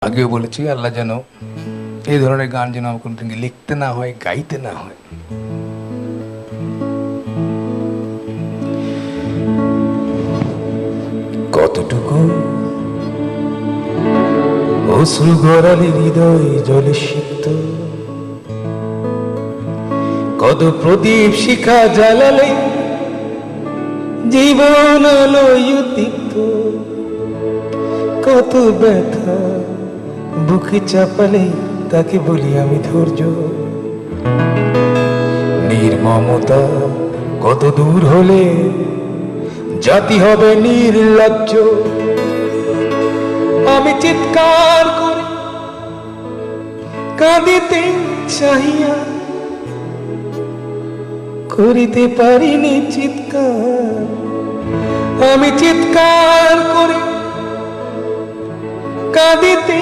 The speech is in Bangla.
আগেও বলেছি, আল্লাহ যেন এই ধরনের গান যেন আমার কোনোদিন লিখতে না হয়, গাইতে না হয়। কতটুকু অশ্রু গড়ালে হৃদয় জলে সিক্ত, কত প্রদীপ শিখা জ্বালালে জীবন আলোয় উদ্দীপ্ত, কত ব্যথা বুকে চাপালে তাকে বলি আমি ধৈর্য। নির্মমতা কত দূর হলে জাতি হবে নির্লজ্জ। আমি চিৎকার করে কাঁদিতে চাহিয়া করিতে পারিনি চিৎকার। আমি চিৎকার করে কাঁদিতে